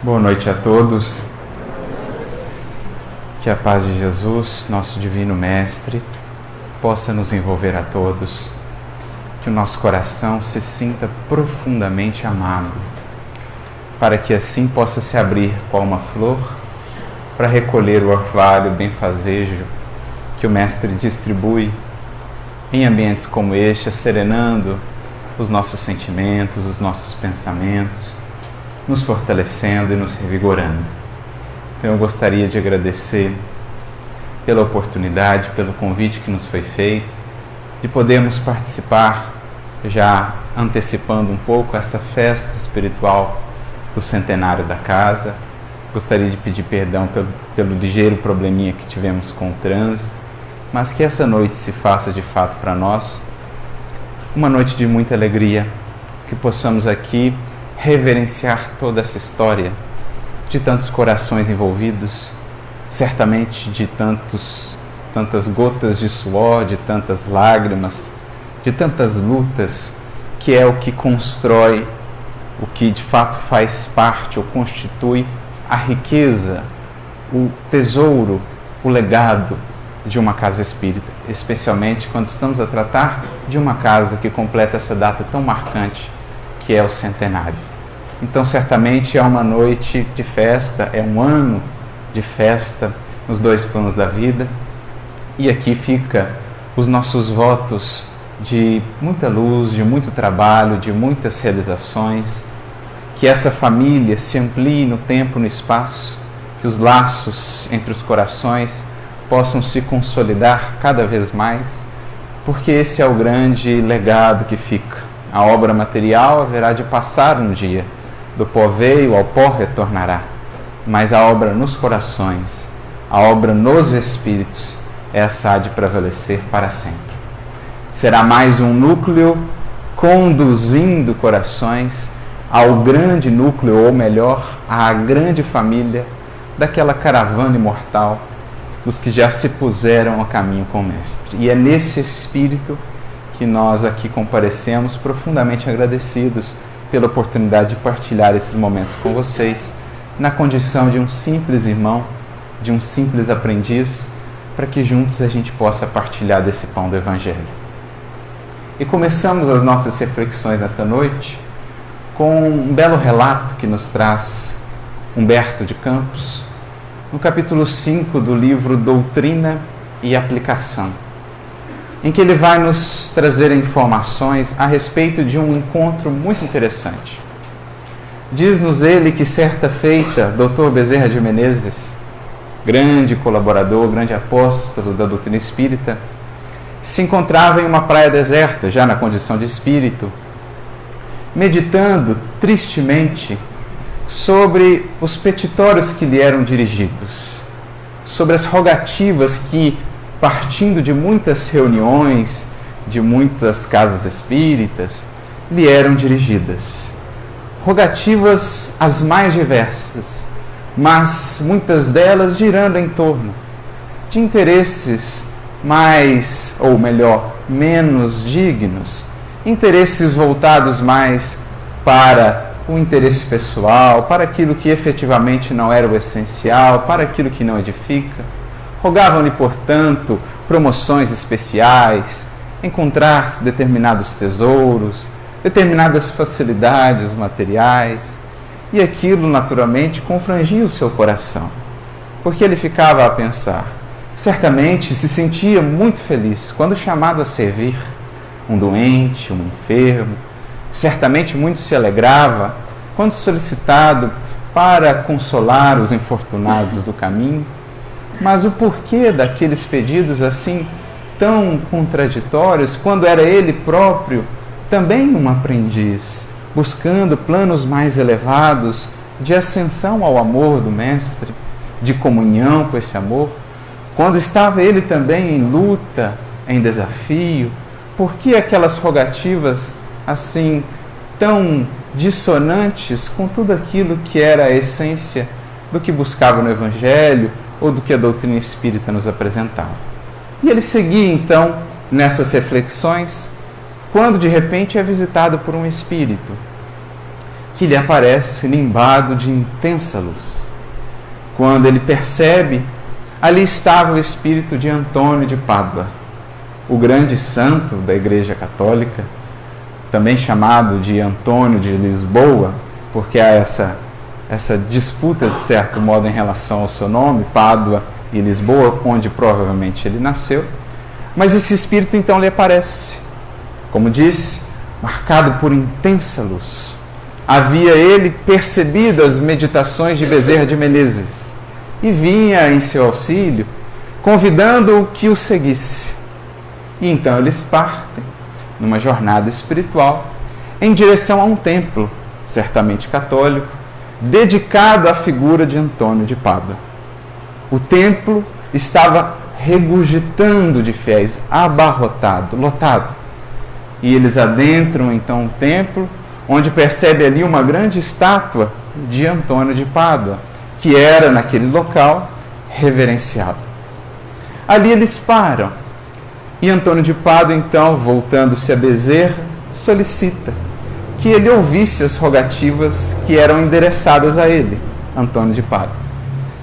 Boa noite a todos. Que a paz de Jesus, nosso Divino Mestre, possa nos envolver a todos. Que o nosso coração se sinta profundamente amado, para que assim possa se abrir qual uma flor para recolher o orvalho benfazejo que o Mestre distribui em ambientes como este, serenando os nossos sentimentos, os nossos pensamentos, nos fortalecendo e nos revigorando. Então eu gostaria de agradecer pela oportunidade, pelo convite que nos foi feito, de podermos participar, já antecipando um pouco essa festa espiritual do centenário da casa. Gostaria de pedir perdão pelo ligeiro probleminha que tivemos com o trânsito, mas que essa noite se faça de fato para nós uma noite de muita alegria, que possamos aqui reverenciar toda essa história de tantos corações envolvidos, certamente de tantas gotas de suor, de tantas lágrimas, de tantas lutas, que é o que constrói, o que de fato faz parte ou constitui a riqueza, o tesouro, o legado de uma casa espírita, especialmente quando estamos a tratar de uma casa que completa essa data tão marcante, que é o centenário. Então, certamente é uma noite de festa, é um ano de festa nos dois planos da vida. E aqui fica os nossos votos de muita luz, de muito trabalho, de muitas realizações. Que essa família se amplie no tempo, no espaço, que os laços entre os corações possam se consolidar cada vez mais, porque esse é o grande legado que fica. A obra material haverá de passar um dia, do pó veio, ao pó retornará, mas a obra nos corações, a obra nos espíritos, essa há de prevalecer para sempre. Será mais um núcleo conduzindo corações ao grande núcleo, ou melhor, à grande família daquela caravana imortal dos que já se puseram a caminho com o Mestre. E é nesse espírito que nós aqui comparecemos, profundamente agradecidos pela oportunidade de partilhar esses momentos com vocês, na condição de um simples irmão, de um simples aprendiz, para que juntos a gente possa partilhar desse pão do Evangelho. E começamos as nossas reflexões nesta noite com um belo relato que nos traz Humberto de Campos, no capítulo 5 do livro Doutrina e Aplicação, em que ele vai nos trazer informações a respeito de um encontro muito interessante. Diz-nos ele que certa feita, Dr. Bezerra de Menezes, grande colaborador, grande apóstolo da doutrina espírita, se encontrava em uma praia deserta, já na condição de espírito, meditando tristemente sobre os petitórios que lhe eram dirigidos, sobre as rogativas que, partindo de muitas reuniões, de muitas casas espíritas, lhe eram dirigidas. Rogativas as mais diversas, mas muitas delas girando em torno de interesses mais, ou melhor, menos dignos, interesses voltados mais para o interesse pessoal, para aquilo que efetivamente não era o essencial, para aquilo que não edifica. Rogavam-lhe, portanto, promoções especiais, encontrar determinados tesouros, determinadas facilidades materiais, e aquilo, naturalmente, confrangia o seu coração, porque ele ficava a pensar. Certamente se sentia muito feliz quando chamado a servir um doente, um enfermo. Certamente muito se alegrava quando solicitado para consolar os infortunados do caminho. Mas o porquê daqueles pedidos assim tão contraditórios, quando era ele próprio também um aprendiz, buscando planos mais elevados de ascensão ao amor do Mestre, de comunhão com esse amor, quando estava ele também em luta, em desafio? Por que aquelas rogativas assim tão dissonantes com tudo aquilo que era a essência do que buscava no Evangelho ou do que a doutrina espírita nos apresentava? E ele seguia então nessas reflexões, quando de repente é visitado por um espírito que lhe aparece nimbado de intensa luz. Quando ele percebe, ali estava o espírito de Antônio de Pádua, o grande santo da Igreja Católica, também chamado de Antônio de Lisboa, porque há essa disputa, de certo modo, em relação ao seu nome, Pádua e Lisboa, onde provavelmente ele nasceu. Mas esse espírito então lhe aparece, como disse, marcado por intensa luz. Havia ele percebido as meditações de Bezerra de Menezes e vinha em seu auxílio, convidando-o que o seguisse. E então eles partem, numa jornada espiritual, em direção a um templo, certamente católico, dedicado à figura de Antônio de Pádua. O templo estava regurgitando de fiéis, abarrotado, lotado. E eles adentram então o templo, onde percebe ali uma grande estátua de Antônio de Pádua, que era naquele local reverenciado. Ali eles param, e Antônio de Pádua então, voltando-se a Bezerra, solicita que ele ouvisse as rogativas que eram endereçadas a ele, Antônio de Pádua.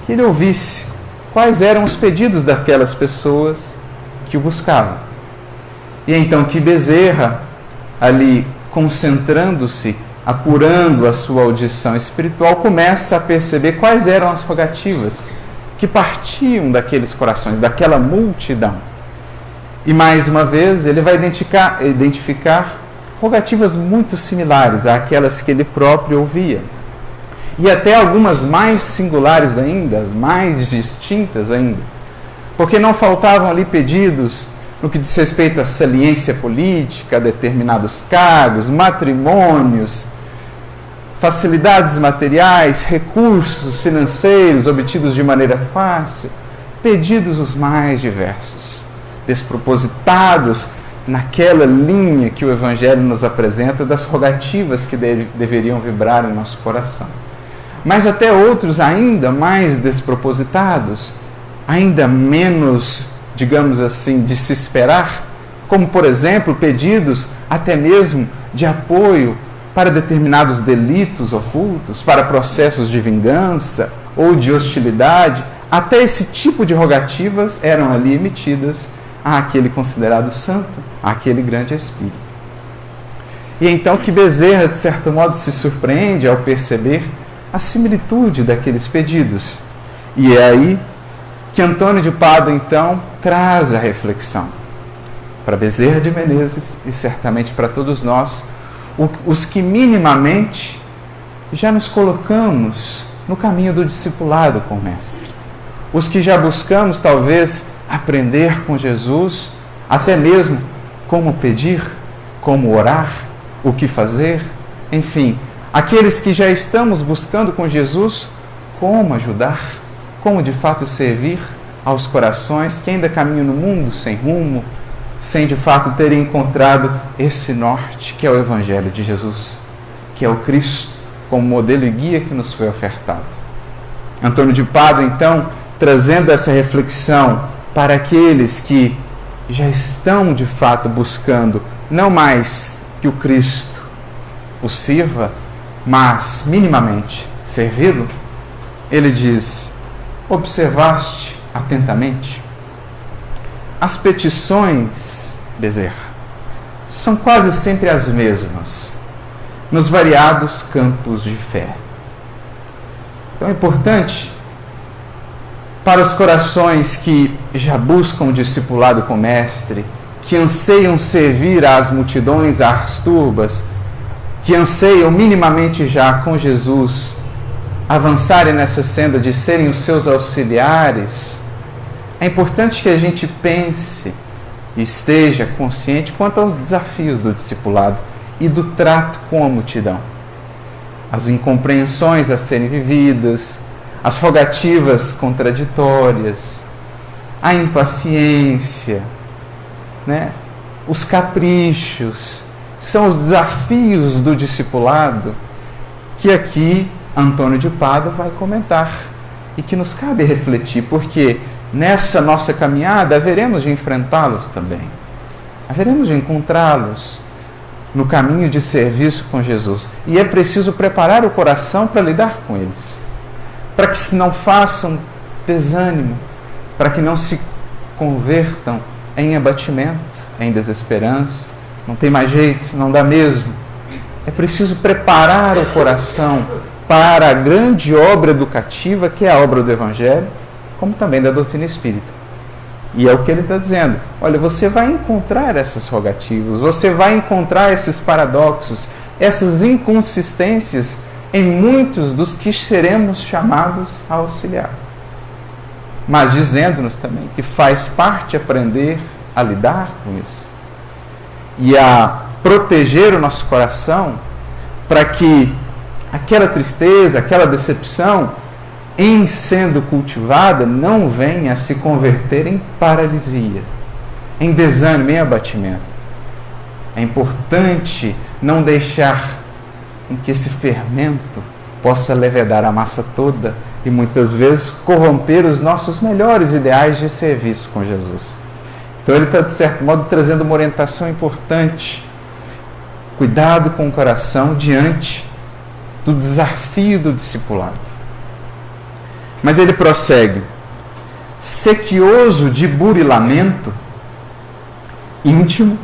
Que ele ouvisse quais eram os pedidos daquelas pessoas que o buscavam. E então que Bezerra, ali concentrando-se, apurando a sua audição espiritual, começa a perceber quais eram as rogativas que partiam daqueles corações, daquela multidão. E mais uma vez ele vai identificar rogativas muito similares àquelas que ele próprio ouvia. E até algumas mais singulares ainda, as mais distintas ainda. Porque não faltavam ali pedidos no que diz respeito à saliência política, a determinados cargos, matrimônios, facilidades materiais, recursos financeiros obtidos de maneira fácil, pedidos os mais diversos, despropositados naquela linha que o Evangelho nos apresenta das rogativas que deveriam vibrar em nosso coração. Mas até outros ainda mais despropositados, ainda menos, digamos assim, de se esperar, como, por exemplo, pedidos até mesmo de apoio para determinados delitos ocultos, para processos de vingança ou de hostilidade. Até esse tipo de rogativas eram ali emitidas àquele considerado santo, àquele grande espírito. E então que Bezerra, de certo modo, se surpreende ao perceber a similitude daqueles pedidos. E é aí que Antônio de Pádua, então, traz a reflexão para Bezerra de Menezes e certamente para todos nós, os que minimamente já nos colocamos no caminho do discipulado com o Mestre. Os que já buscamos, talvez, aprender com Jesus, até mesmo como pedir, como orar, o que fazer, enfim, aqueles que já estamos buscando com Jesus como ajudar, como de fato servir aos corações que ainda caminham no mundo sem rumo, sem de fato terem encontrado esse norte que é o Evangelho de Jesus, que é o Cristo como modelo e guia que nos foi ofertado. Antônio de Pádua, então, trazendo essa reflexão para aqueles que já estão de fato buscando não mais que o Cristo o sirva, mas minimamente servi-lo, ele diz: observaste atentamente? As petições, Bezerra, são quase sempre as mesmas, nos variados campos de fé. Então é importante para os corações que já buscam o discipulado com o Mestre, que anseiam servir às multidões, às turbas, que anseiam minimamente já com Jesus avançarem nessa senda de serem os seus auxiliares, é importante que a gente pense e esteja consciente quanto aos desafios do discipulado e do trato com a multidão. As incompreensões a serem vividas, as rogativas contraditórias, a impaciência, os caprichos, são os desafios do discipulado que aqui Antônio de Pádua vai comentar e que nos cabe refletir, porque nessa nossa caminhada haveremos de enfrentá-los também, haveremos de encontrá-los, no caminho de serviço com Jesus. E é preciso preparar o coração para lidar com eles, para que se não façam desânimo, para que não se convertam em abatimento, em desesperança. Não tem mais jeito, não dá mesmo. É preciso preparar o coração para a grande obra educativa que é a obra do Evangelho, como também da doutrina espírita. E é o que ele está dizendo. Olha, você vai encontrar essas rogativas, você vai encontrar esses paradoxos, essas inconsistências em muitos dos que seremos chamados a auxiliar. Mas dizendo-nos também que faz parte aprender a lidar com isso e a proteger o nosso coração para que aquela tristeza, aquela decepção, em sendo cultivada, não venha a se converter em paralisia, em desânimo, em abatimento. É importante não deixar que esse fermento possa levedar a massa toda e muitas vezes corromper os nossos melhores ideais de serviço com Jesus. Então ele está, de certo modo, trazendo uma orientação importante. Cuidado com o coração diante do desafio do discipulado. Mas ele prossegue: sequioso de burilamento íntimo,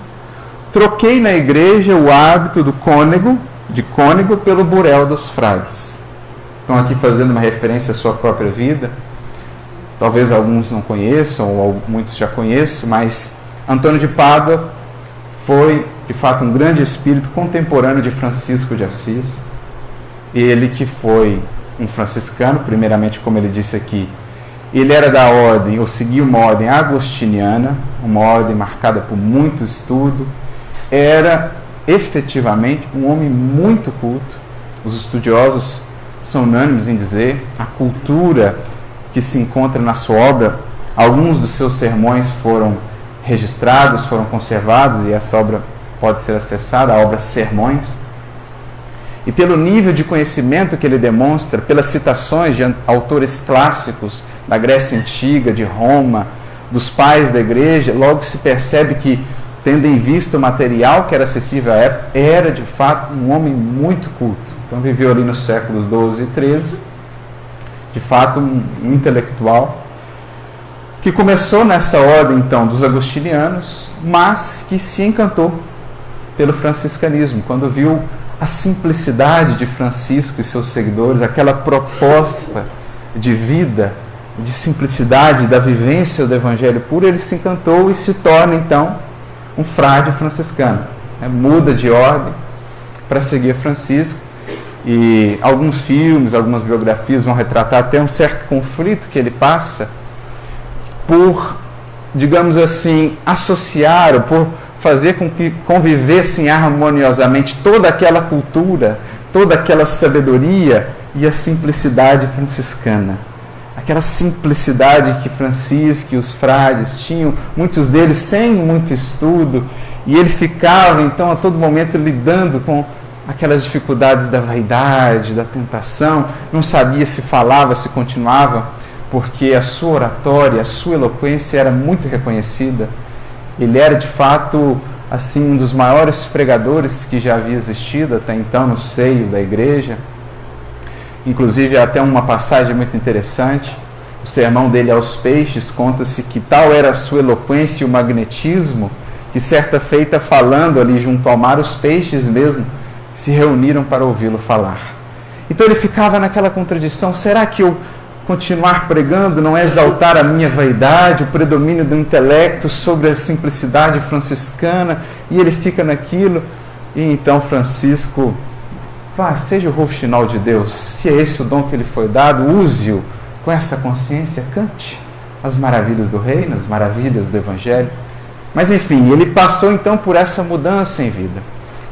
troquei na igreja o hábito de cônego pelo burel dos frades. Estão aqui fazendo uma referência à sua própria vida. Talvez alguns não conheçam, ou muitos já conheçam, mas Antônio de Pádua foi, de fato, um grande espírito contemporâneo de Francisco de Assis. Ele que foi um franciscano, primeiramente, como ele disse aqui, ele era da ordem, ou seguia uma ordem agostiniana, uma ordem marcada por muito estudo, era efetivamente um homem muito culto. Os estudiosos são unânimes em dizer a cultura que se encontra na sua obra. Alguns dos seus sermões foram registrados, foram conservados, e essa obra pode ser acessada, a obra Sermões. E pelo nível de conhecimento que ele demonstra, pelas citações de autores clássicos da Grécia Antiga, de Roma, dos pais da igreja, logo se percebe que, tendo em vista o material que era acessível à época, era de fato um homem muito culto. Então viveu ali nos séculos XII e XIII, de fato um intelectual, que começou nessa ordem então dos agostinianos, mas que se encantou pelo franciscanismo, quando viu a simplicidade de Francisco e seus seguidores, aquela proposta de vida, de simplicidade, da vivência do Evangelho puro, ele se encantou e se torna então um frade franciscano. Muda de ordem para seguir Francisco, e alguns filmes, algumas biografias vão retratar até um certo conflito que ele passa por, digamos assim, associar, ou por fazer com que convivessem harmoniosamente toda aquela cultura, toda aquela sabedoria e a simplicidade franciscana. Aquela simplicidade que Francisco e os frades tinham, muitos deles sem muito estudo, e ele ficava então a todo momento lidando com aquelas dificuldades da vaidade, da tentação, não sabia se falava, se continuava, porque a sua oratória, a sua eloquência era muito reconhecida. Ele era, de fato, assim, um dos maiores pregadores que já havia existido até então no seio da igreja. Inclusive, há até uma passagem muito interessante. O sermão dele aos peixes, conta-se que tal era a sua eloquência e o magnetismo, que certa feita, falando ali junto ao mar, os peixes mesmo se reuniram para ouvi-lo falar. Então ele ficava naquela contradição: será que eu continuar pregando não é exaltar a minha vaidade, o predomínio do intelecto sobre a simplicidade franciscana? E ele fica naquilo, e então Francisco, seja o rouxinol de Deus, se é esse o dom que lhe foi dado, use-o com essa consciência, cante as maravilhas do reino, as maravilhas do Evangelho. Mas enfim, ele passou então por essa mudança em vida.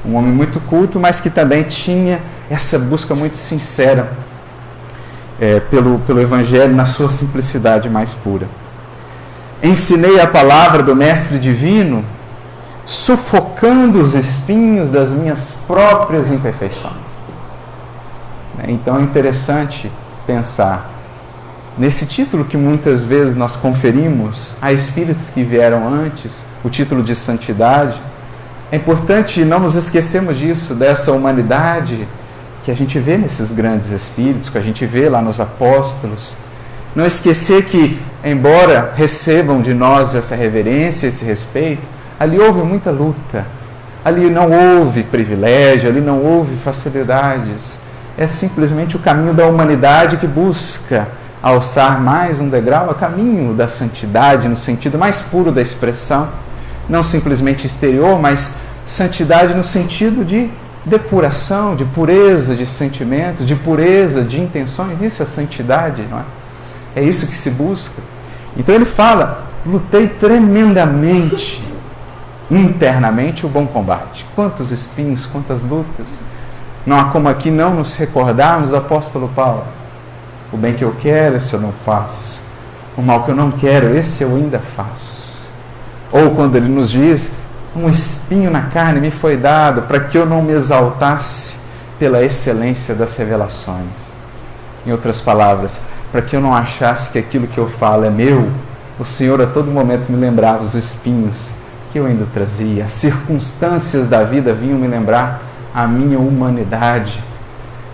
Um homem muito culto, mas que também tinha essa busca muito sincera pelo Evangelho na sua simplicidade mais pura. Ensinei a palavra do Mestre Divino, sufocando os espinhos das minhas próprias imperfeições. Então é interessante pensar nesse título que muitas vezes nós conferimos a espíritos que vieram antes, o título de santidade, É importante não nos esquecermos disso, dessa humanidade que a gente vê nesses grandes espíritos, que a gente vê lá nos apóstolos. Não esquecer que, embora recebam de nós essa reverência, esse respeito, ali houve muita luta, ali não houve privilégio, ali não houve facilidades. É simplesmente o caminho da humanidade que busca alçar mais um degrau, a caminho da santidade, no sentido mais puro da expressão, não simplesmente exterior, mas santidade no sentido de depuração, de pureza de sentimentos, de pureza de intenções. Isso é santidade, não é? É isso que se busca. Então ele fala: lutei tremendamente internamente o bom combate. Quantos espinhos, quantas lutas. Não há como aqui não nos recordarmos do apóstolo Paulo. O bem que eu quero, esse eu não faço. O mal que eu não quero, esse eu ainda faço. Ou quando ele nos diz: um espinho na carne me foi dado para que eu não me exaltasse pela excelência das revelações. Em outras palavras, para que eu não achasse que aquilo que eu falo é meu, o Senhor a todo momento me lembrava os espinhos que eu ainda trazia. As circunstâncias da vida vinham me lembrar a minha humanidade,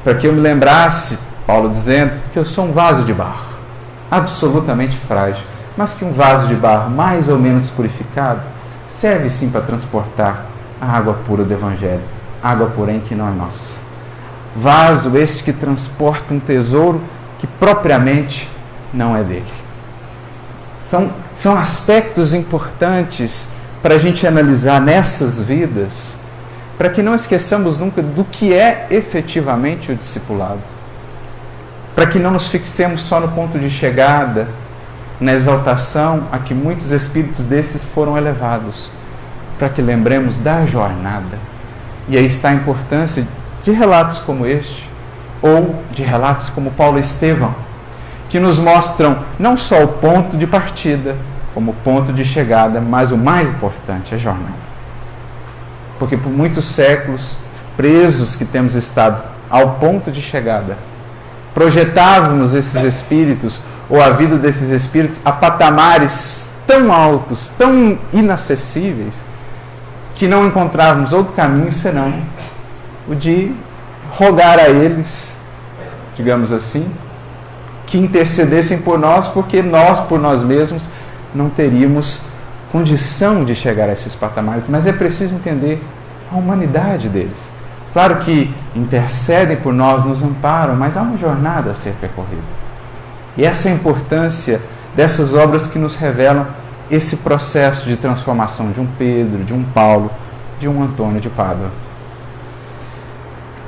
para que eu me lembrasse, Paulo dizendo, que eu sou um vaso de barro, absolutamente frágil, mas que um vaso de barro mais ou menos purificado serve sim para transportar a água pura do Evangelho, água porém que não é nossa. Vaso este que transporta um tesouro que propriamente não é dele. São aspectos importantes para a gente analisar nessas vidas, para que não esqueçamos nunca do que é efetivamente o discipulado, para que não nos fixemos só no ponto de chegada, na exaltação a que muitos espíritos desses foram elevados, para que lembremos da jornada. E aí está a importância de relatos como este, ou de relatos como Paulo e Estevão, que nos mostram não só o ponto de partida, como o ponto de chegada, mas o mais importante, a jornada. Porque por muitos séculos, presos que temos estado ao ponto de chegada, projetávamos esses espíritos, ou a vida desses espíritos, a patamares tão altos, tão inacessíveis, que não encontrávamos outro caminho senão o de rogar a eles, digamos assim, que intercedessem por nós, porque nós, por nós mesmos, não teríamos condição de chegar a esses patamares. Mas é preciso entender a humanidade deles. Claro que intercedem por nós, nos amparam, mas há uma jornada a ser percorrida. E essa é a importância dessas obras que nos revelam esse processo de transformação de um Pedro, de um Paulo, de um Antônio de Pádua.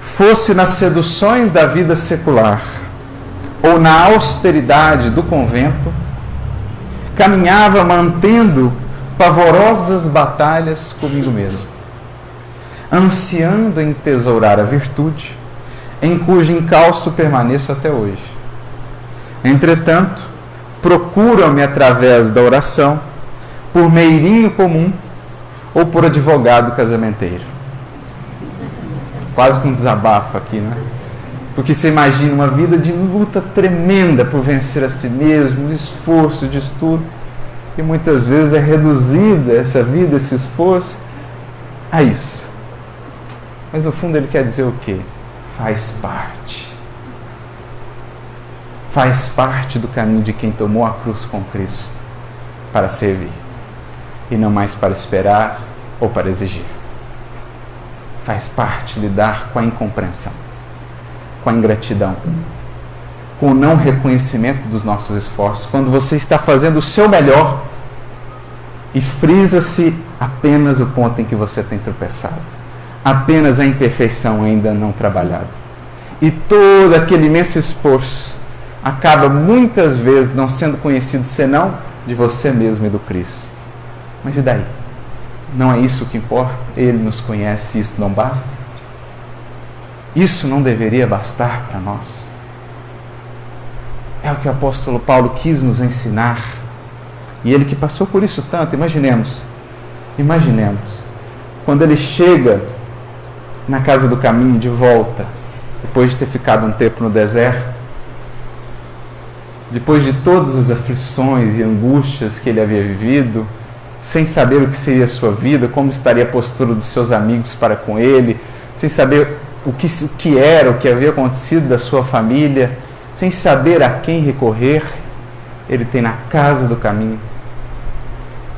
Fosse nas seduções da vida secular ou na austeridade do convento, caminhava mantendo pavorosas batalhas comigo mesmo, ansiando entesourar a virtude, em cujo encalço permaneço até hoje. Entretanto, procuram-me através da oração, por meirinho comum ou por advogado casamenteiro. Quase que um desabafo aqui, né? Porque você imagina uma vida de luta tremenda por vencer a si mesmo, esforço de estudo, e muitas vezes é reduzida essa vida, esse esforço, a isso. Mas no fundo ele quer dizer o quê? Faz parte. Faz parte do caminho de quem tomou a cruz com Cristo para servir, e não mais para esperar ou para exigir. Faz parte lidar com a incompreensão, com a ingratidão, com o não reconhecimento dos nossos esforços, quando você está fazendo o seu melhor e frisa-se apenas o ponto em que você tem tropeçado, apenas a imperfeição ainda não trabalhada. E todo aquele imenso esforço acaba muitas vezes não sendo conhecido senão de você mesmo e do Cristo. Mas e daí? Não é isso que importa? Ele nos conhece e isso não basta? Isso não deveria bastar para nós? É o que o apóstolo Paulo quis nos ensinar. E ele que passou por isso tanto, imaginemos, quando ele chega na casa do caminho de volta, depois de ter ficado um tempo no deserto, depois de todas as aflições e angústias que ele havia vivido, sem saber o que seria a sua vida, como estaria a postura dos seus amigos para com ele, sem saber o que era, o que havia acontecido da sua família, sem saber a quem recorrer, ele tem na casa do caminho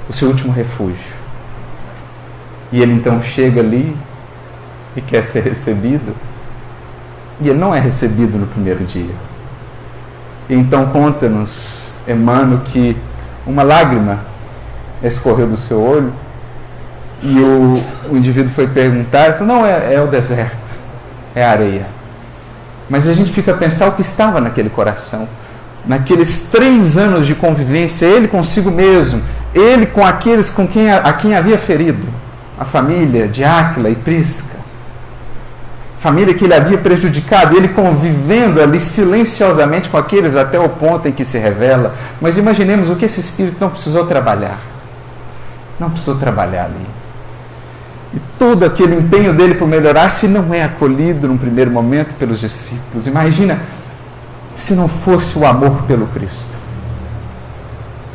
o seu último refúgio. E ele então chega ali e quer ser recebido, e ele não é recebido no primeiro dia. E então conta-nos Emmanuel que uma lágrima escorreu do seu olho e o indivíduo foi perguntar, ele falou, não, é o deserto, é a areia. Mas a gente fica a pensar o que estava naquele coração, naqueles 3 anos de convivência, ele consigo mesmo, ele com aqueles a quem havia ferido, a família de Áquila e Prisca, família que ele havia prejudicado, ele convivendo ali silenciosamente com aqueles até o ponto em que se revela. Mas imaginemos o que esse espírito não precisou trabalhar. Não precisou trabalhar ali. E todo aquele empenho dele por melhorar, se não é acolhido num primeiro momento pelos discípulos, imagina se não fosse o amor pelo Cristo.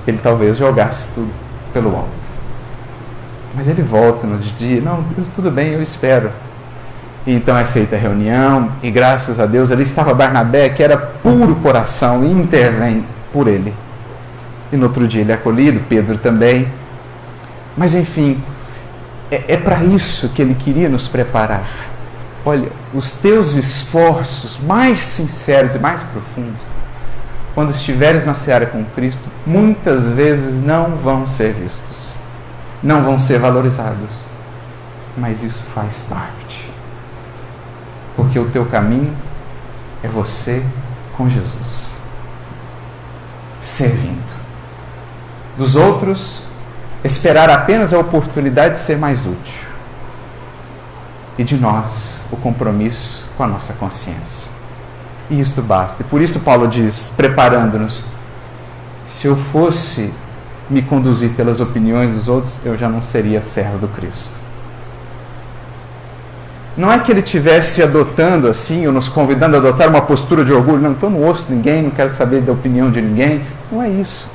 Ele talvez jogasse tudo pelo alto. Mas ele volta no dia, não, tudo bem, eu espero. E então é feita a reunião, e graças a Deus ali estava Barnabé, que era puro coração, e intervém por ele. E no outro dia ele é acolhido, Pedro também. Mas enfim, é para isso que ele queria nos preparar. Olha, os teus esforços mais sinceros e mais profundos, quando estiveres na seara com Cristo, muitas vezes não vão ser vistos, não vão ser valorizados. Mas isso faz parte. Porque o teu caminho é você com Jesus, servindo. Dos outros, esperar apenas a oportunidade de ser mais útil. E de nós, o compromisso com a nossa consciência. E isto basta. E por isso Paulo diz, preparando-nos, se eu fosse me conduzir pelas opiniões dos outros, eu já não seria servo do Cristo. Não é que ele estivesse adotando assim, ou nos convidando a adotar uma postura de orgulho. Não, então não ouço ninguém, não quero saber da opinião de ninguém. Não é isso.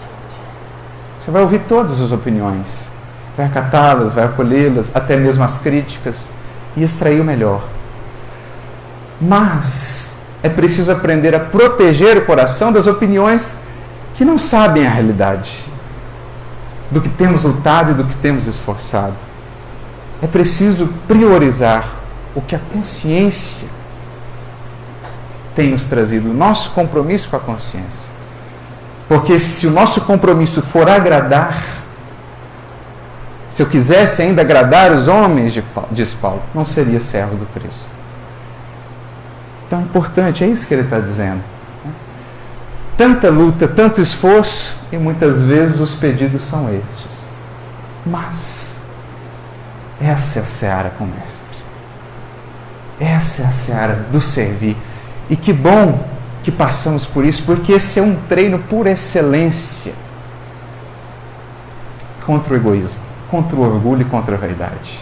Você vai ouvir todas as opiniões, vai acatá-las, vai acolhê-las, até mesmo as críticas, e extrair o melhor. Mas é preciso aprender a proteger o coração das opiniões que não sabem a realidade, do que temos lutado e do que temos esforçado. É preciso priorizar o que a consciência tem nos trazido, o nosso compromisso com a consciência. Porque se o nosso compromisso for agradar, se eu quisesse ainda agradar os homens, diz Paulo, não seria servo do Cristo. Então é importante, é isso que ele está dizendo. Tanta luta, tanto esforço, e muitas vezes os pedidos são estes. Mas essa é a seara com o Mestre. Essa é a seara do servir. E que bom que passamos por isso, porque esse é um treino por excelência contra o egoísmo, contra o orgulho e contra a vaidade.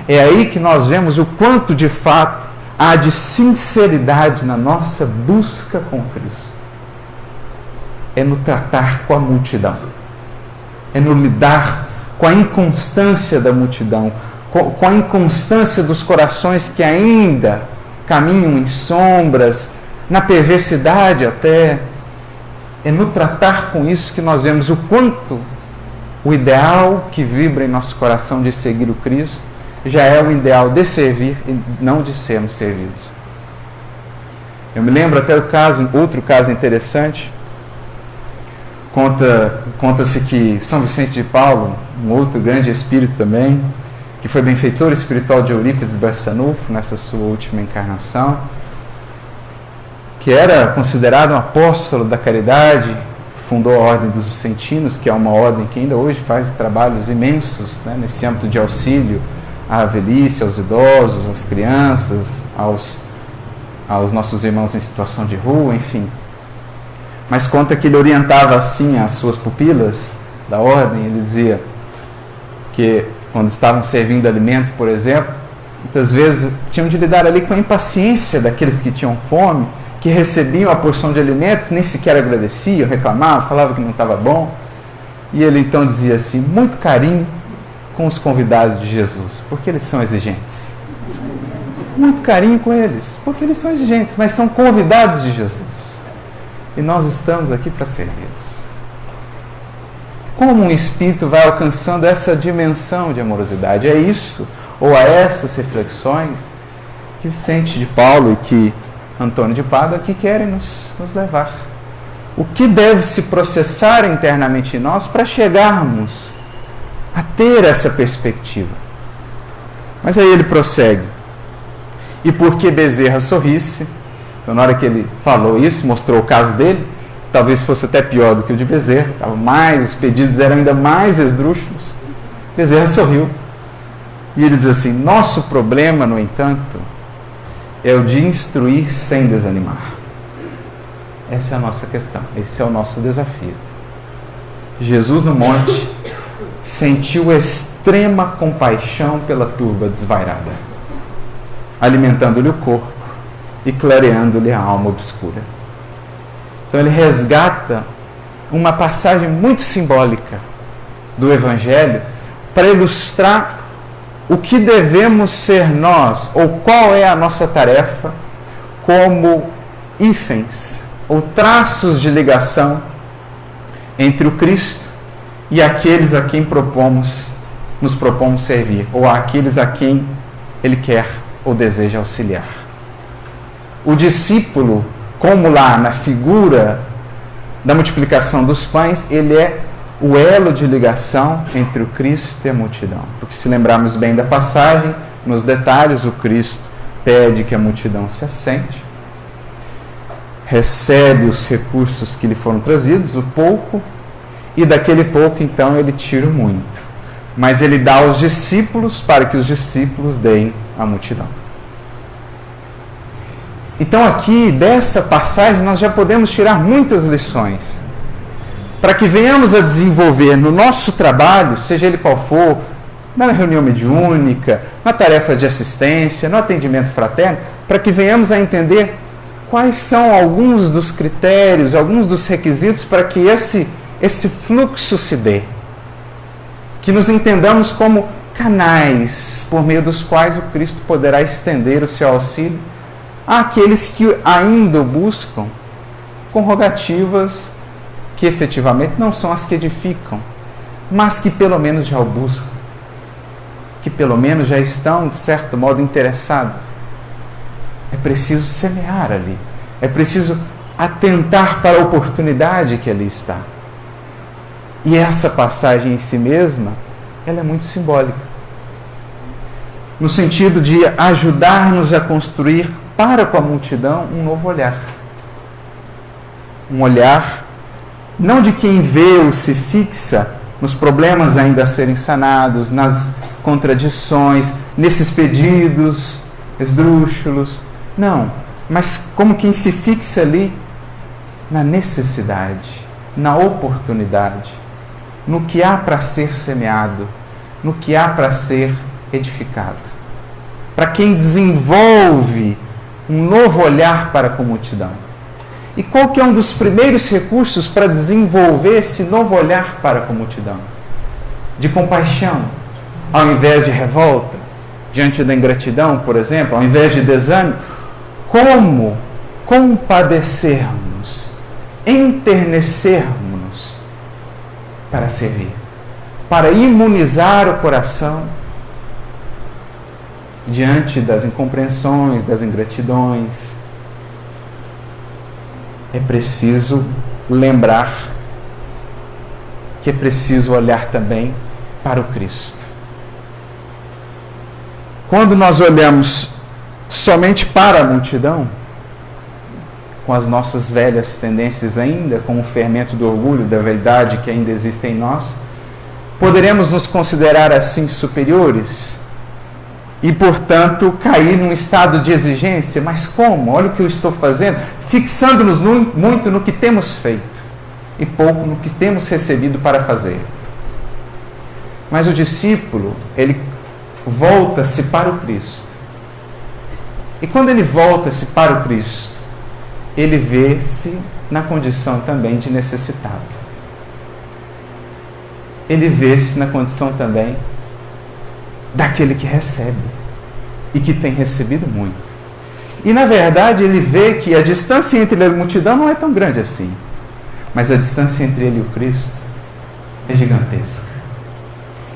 É aí que nós vemos o quanto de fato há de sinceridade na nossa busca com Cristo. É no tratar com a multidão, é no lidar com a inconstância da multidão, com a inconstância dos corações que ainda caminham em sombras, na perversidade até. É no tratar com isso que nós vemos o quanto o ideal que vibra em nosso coração de seguir o Cristo já é o ideal de servir e não de sermos servidos. Eu me lembro até outro caso interessante. Conta-se que São Vicente de Paulo, um outro grande espírito também, que foi benfeitor espiritual de Eurípides Barçanufo nessa sua última encarnação, que era considerado um apóstolo da caridade, fundou a Ordem dos Vicentinos, que é uma ordem que ainda hoje faz trabalhos imensos, né, nesse âmbito de auxílio à velhice, aos idosos, às crianças, aos nossos irmãos em situação de rua, enfim. Mas conta que ele orientava assim as suas pupilas da ordem. Ele dizia que quando estavam servindo alimento, por exemplo, muitas vezes tinham de lidar ali com a impaciência daqueles que tinham fome, que recebiam a porção de alimentos, nem sequer agradeciam, reclamavam, falavam que não estava bom. E ele então dizia assim, muito carinho com os convidados de Jesus, porque eles são exigentes. Muito carinho com eles, porque eles são exigentes, mas são convidados de Jesus. E nós estamos aqui para servi-los. Como um espírito vai alcançando essa dimensão de amorosidade? É isso, ou a essas reflexões, que Vicente de Paulo e que Antônio de Pádua aqui querem nos levar. O que deve se processar internamente em nós para chegarmos a ter essa perspectiva? Mas aí ele prossegue. E porque Bezerra sorrisse, então, na hora que ele falou isso, mostrou o caso dele, talvez fosse até pior do que o de Bezerra, os pedidos eram ainda mais esdrúxulos. Bezerra sorriu. E ele diz assim, nosso problema, no entanto, é o de instruir sem desanimar. Essa é a nossa questão, esse é o nosso desafio. Jesus no monte sentiu extrema compaixão pela turba desvairada, alimentando-lhe o corpo e clareando-lhe a alma obscura. Então ele resgata uma passagem muito simbólica do Evangelho para ilustrar o que devemos ser nós, ou qual é a nossa tarefa como hífens, ou traços de ligação entre o Cristo e aqueles a quem nos propomos servir, ou aqueles a quem Ele quer ou deseja auxiliar. O discípulo, como lá na figura da multiplicação dos pães, ele é o elo de ligação entre o Cristo e a multidão. Porque se lembrarmos bem da passagem, nos detalhes, o Cristo pede que a multidão se assente, recebe os recursos que lhe foram trazidos, o pouco, e daquele pouco, então, ele tira o muito. Mas ele dá aos discípulos para que os discípulos deem à multidão. Então aqui, dessa passagem, nós já podemos tirar muitas lições, para que venhamos a desenvolver no nosso trabalho, seja ele qual for, na reunião mediúnica, na tarefa de assistência, no atendimento fraterno, para que venhamos a entender quais são alguns dos critérios, alguns dos requisitos para que esse fluxo se dê. Que nos entendamos como canais por meio dos quais o Cristo poderá estender o seu auxílio àqueles que ainda o buscam com rogativas que efetivamente não são as que edificam, mas que pelo menos já o buscam, que pelo menos já estão, de certo modo, interessados. É preciso semear ali, é preciso atentar para a oportunidade que ali está. E essa passagem em si mesma, ela é muito simbólica, no sentido de ajudar-nos a construir para com a multidão um novo olhar. Um olhar não de quem vê ou se fixa nos problemas ainda a serem sanados, nas contradições, nesses pedidos esdrúxulos. Não, mas como quem se fixa ali na necessidade, na oportunidade, no que há para ser semeado, no que há para ser edificado. Para quem desenvolve um novo olhar para com a multidão. E qual que é um dos primeiros recursos para desenvolver esse novo olhar para com a multidão? De compaixão, ao invés de revolta, diante da ingratidão, por exemplo, ao invés de desânimo. Como compadecermos, enternecermos para servir, para imunizar o coração diante das incompreensões, das ingratidões. É preciso lembrar que é preciso olhar também para o Cristo. Quando nós olhamos somente para a multidão, com as nossas velhas tendências ainda, com o fermento do orgulho, da vaidade que ainda existe em nós, poderemos nos considerar assim superiores e, portanto, cair num estado de exigência. Mas como? Olha o que eu estou fazendo, fixando-nos muito no que temos feito e pouco no que temos recebido para fazer. Mas o discípulo, ele volta-se para o Cristo. E quando ele volta-se para o Cristo, ele vê-se na condição também de necessitado. ele vê-se na condição também daquele que recebe e que tem recebido muito. E na verdade ele vê que a distância entre ele e a multidão não é tão grande assim, mas a distância entre ele e o Cristo é gigantesca.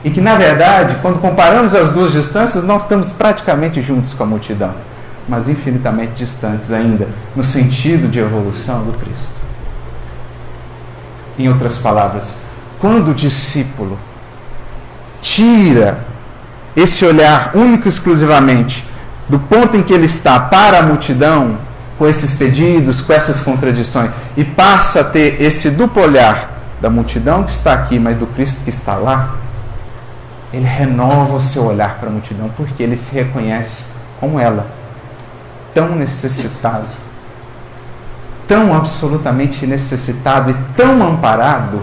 E que na verdade, quando comparamos as duas distâncias, nós estamos praticamente juntos com a multidão, mas infinitamente distantes ainda, no sentido de evolução do Cristo. Em outras palavras, quando o discípulo tira esse olhar único e exclusivamente do ponto em que ele está para a multidão, com esses pedidos, com essas contradições, e passa a ter esse duplo olhar da multidão que está aqui, mas do Cristo que está lá, ele renova o seu olhar para a multidão, porque ele se reconhece como ela, tão necessitado, tão absolutamente necessitado e tão amparado,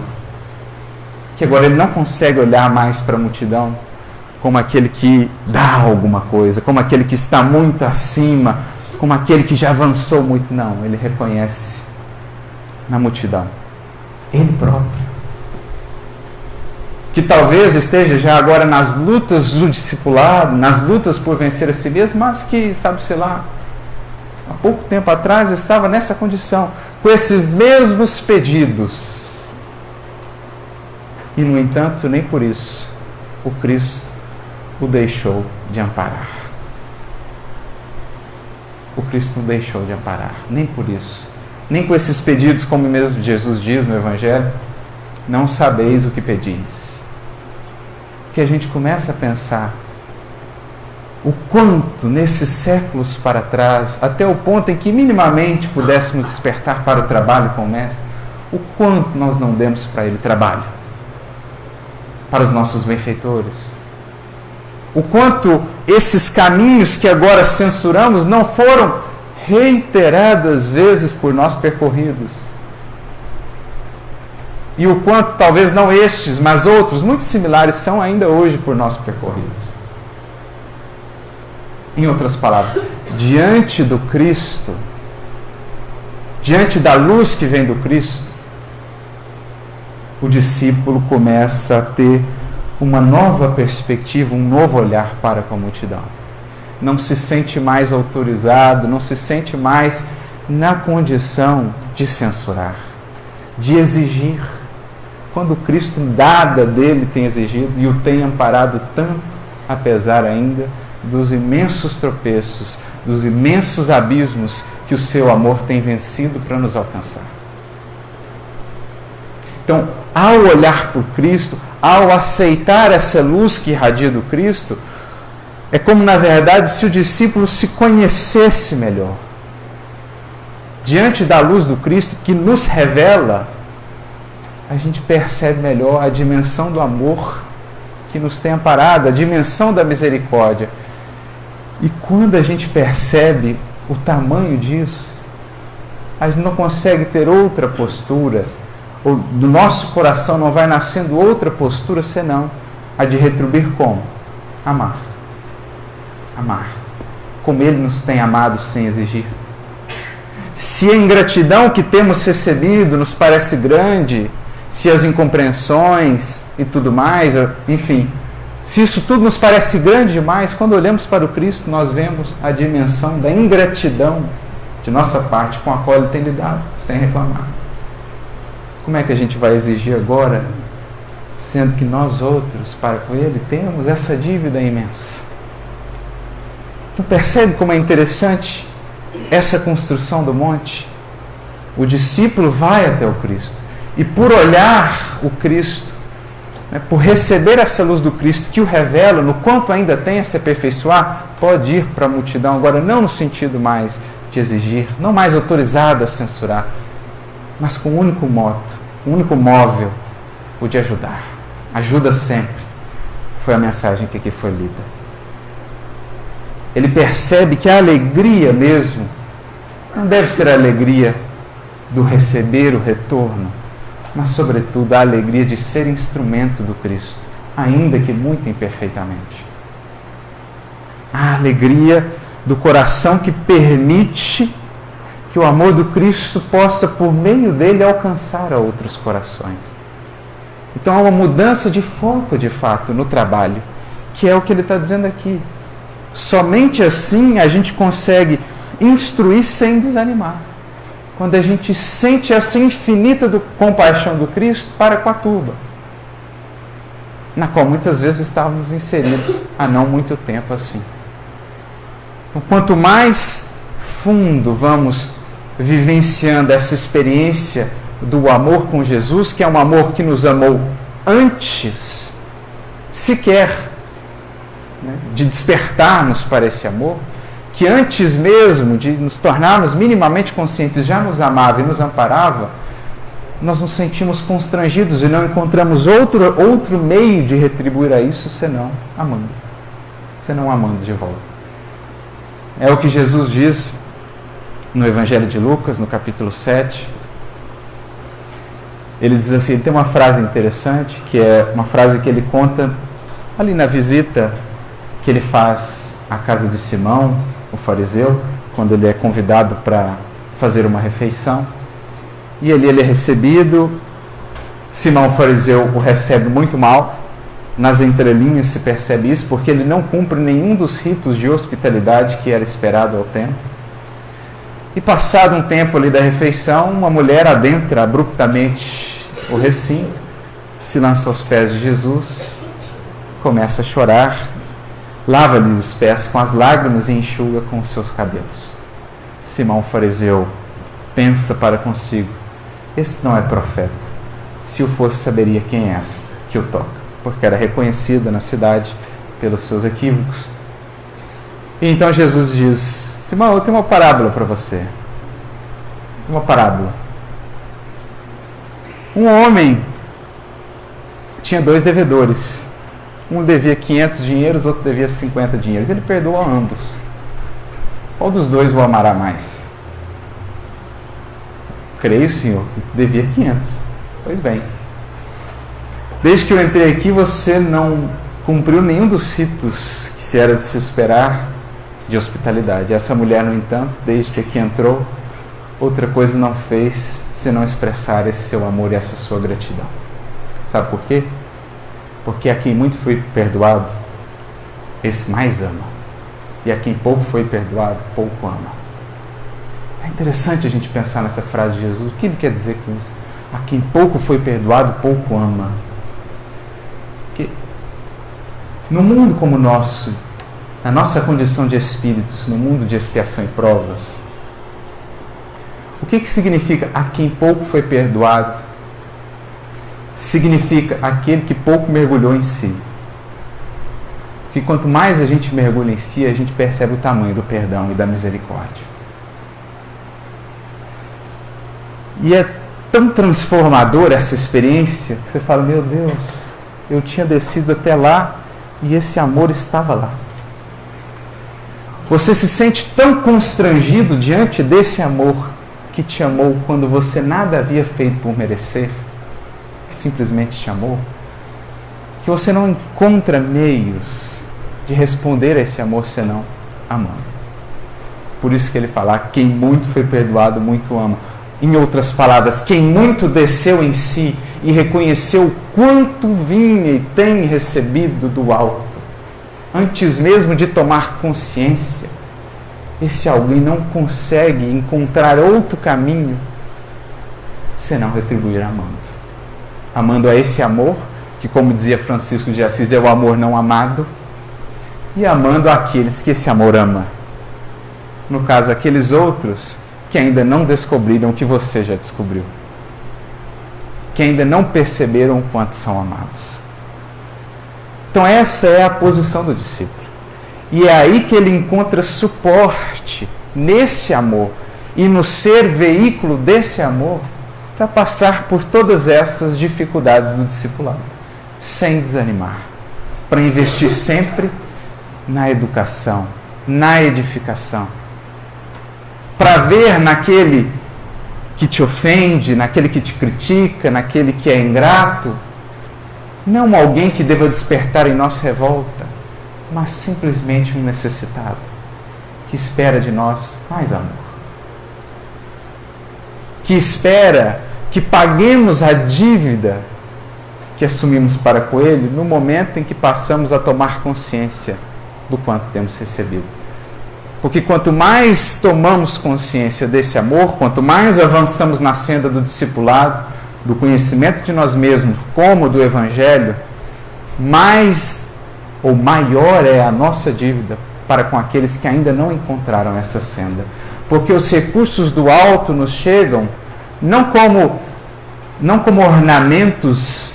que agora ele não consegue olhar mais para a multidão como aquele que dá alguma coisa, como aquele que está muito acima, como aquele que já avançou muito. Não, ele reconhece na multidão ele próprio, que talvez esteja já agora nas lutas do discipulado, nas lutas por vencer a si mesmo, mas que, sabe-se lá, há pouco tempo atrás estava nessa condição, com esses mesmos pedidos. E, no entanto, nem por isso o Cristo o deixou de amparar. O Cristo não deixou de amparar, nem por isso. Nem com esses pedidos, como mesmo Jesus diz no Evangelho, não sabeis o que pedis. Que a gente começa a pensar o quanto nesses séculos para trás, até o ponto em que minimamente pudéssemos despertar para o trabalho com o Mestre, o quanto nós não demos para Ele trabalho, para os nossos benfeitores. O quanto esses caminhos que agora censuramos não foram reiteradas vezes por nós percorridos. E o quanto talvez não estes, mas outros muito similares são ainda hoje por nós percorridos. Em outras palavras, diante do Cristo, diante da luz que vem do Cristo, o discípulo começa a ter uma nova perspectiva, um novo olhar para com a multidão. Não se sente mais autorizado, não se sente mais na condição de censurar, de exigir, quando Cristo nada dele tem exigido e o tem amparado tanto, apesar ainda dos imensos tropeços, dos imensos abismos que o seu amor tem vencido para nos alcançar. Então, ao olhar por Cristo, ao aceitar essa luz que irradia do Cristo, é como, na verdade, se o discípulo se conhecesse melhor. Diante da luz do Cristo que nos revela, a gente percebe melhor a dimensão do amor que nos tem amparado, a dimensão da misericórdia. E quando a gente percebe o tamanho disso, a gente não consegue ter outra postura, ou do nosso coração não vai nascendo outra postura senão a de retribuir como? Amar. Amar. Como Ele nos tem amado sem exigir. Se a ingratidão que temos recebido nos parece grande, se as incompreensões e tudo mais, enfim, se isso tudo nos parece grande demais, quando olhamos para o Cristo, nós vemos a dimensão da ingratidão de nossa parte com a qual Ele tem lidado, sem reclamar. Como é que a gente vai exigir agora, sendo que nós outros, para com Ele, temos essa dívida imensa? Então percebe como é interessante essa construção do monte? O discípulo vai até o Cristo e por olhar o Cristo, por receber essa luz do Cristo que o revela, no quanto ainda tem a se aperfeiçoar, pode ir para a multidão, agora não no sentido mais de exigir, não mais autorizado a censurar, mas com um único moto, um único móvel, o de ajudar. Ajuda sempre. Foi a mensagem que aqui foi lida. Ele percebe que a alegria mesmo não deve ser a alegria do receber o retorno, mas sobretudo a alegria de ser instrumento do Cristo, ainda que muito imperfeitamente. A alegria do coração que permite que o amor do Cristo possa, por meio dele, alcançar a outros corações. Então há uma mudança de foco, de fato, no trabalho, que é o que ele está dizendo aqui. Somente assim a gente consegue instruir sem desanimar. Quando a gente sente essa infinita compaixão do Cristo para com a turba, na qual muitas vezes estávamos inseridos há não muito tempo assim. Então, quanto mais fundo vamos vivenciando essa experiência do amor com Jesus, que é um amor que nos amou antes sequer, né, de despertarmos para esse amor, que antes mesmo de nos tornarmos minimamente conscientes já nos amava e nos amparava, nós nos sentimos constrangidos e não encontramos outro meio de retribuir a isso senão amando de volta. É o que Jesus diz no Evangelho de Lucas, no capítulo 7. Ele diz assim, ele tem uma frase interessante, que é uma frase que ele conta ali na visita que ele faz à casa de Simão, o fariseu, quando ele é convidado para fazer uma refeição. E ali ele é recebido. Simão, o fariseu, o recebe muito mal. Nas entrelinhas se percebe isso, porque ele não cumpre nenhum dos ritos de hospitalidade que era esperado ao tempo. E passado um tempo ali da refeição, uma mulher adentra abruptamente o recinto, se lança aos pés de Jesus, começa a chorar, lava-lhe os pés com as lágrimas e enxuga com os seus cabelos. Simão, o fariseu, pensa para consigo, este não é profeta. Se o fosse, saberia quem é esta que o toca, porque era reconhecida na cidade pelos seus equívocos. E então Jesus diz, Simão, eu tenho uma parábola para você. Uma parábola. Um homem tinha 2 devedores. Um devia 500 dinheiros, outro devia 50 dinheiros. Ele perdoa ambos. Qual dos dois o amará mais? Creio, Senhor, que devia 500. Pois bem. Desde que eu entrei aqui, você não cumpriu nenhum dos ritos que se era de se esperar de hospitalidade. Essa mulher, no entanto, desde que aqui entrou, outra coisa não fez senão expressar esse seu amor e essa sua gratidão. Sabe por quê? Porque a quem muito foi perdoado, esse mais ama. E a quem pouco foi perdoado, pouco ama. É interessante a gente pensar nessa frase de Jesus. O que ele quer dizer com isso? A quem pouco foi perdoado, pouco ama. Porque no mundo como o nosso, na nossa condição de espíritos, no mundo de expiação e provas, o que significa a quem pouco foi perdoado? Significa aquele que pouco mergulhou em si. Porque quanto mais a gente mergulha em si, a gente percebe o tamanho do perdão e da misericórdia. E é tão transformadora essa experiência que você fala, meu Deus, eu tinha descido até lá e esse amor estava lá. Você se sente tão constrangido diante desse amor que te amou quando você nada havia feito por merecer, que simplesmente te amou, que você não encontra meios de responder a esse amor senão amando. Por isso que ele fala, quem muito foi perdoado, muito ama. Em outras palavras, quem muito desceu em si e reconheceu o quanto vinha e tem recebido do alto, antes mesmo de tomar consciência, esse alguém não consegue encontrar outro caminho senão retribuir amando. Amando a esse amor, que como dizia Francisco de Assis, é o amor não amado, e amando aqueles que esse amor ama. No caso, aqueles outros que ainda não descobriram o que você já descobriu, que ainda não perceberam o quanto são amados. Então essa é a posição do discípulo. E é aí que ele encontra suporte nesse amor e no ser veículo desse amor para passar por todas essas dificuldades do discipulado, sem desanimar, para investir sempre na educação, na edificação, para ver naquele que te ofende, naquele que te critica, naquele que é ingrato, não alguém que deva despertar em nós revolta, mas simplesmente um necessitado, que espera de nós mais amor, que espera que paguemos a dívida que assumimos para com Ele no momento em que passamos a tomar consciência do quanto temos recebido. Porque quanto mais tomamos consciência desse amor, quanto mais avançamos na senda do discipulado, do conhecimento de nós mesmos, como do Evangelho, mais ou maior é a nossa dívida para com aqueles que ainda não encontraram essa senda. Porque os recursos do alto nos chegam não como ornamentos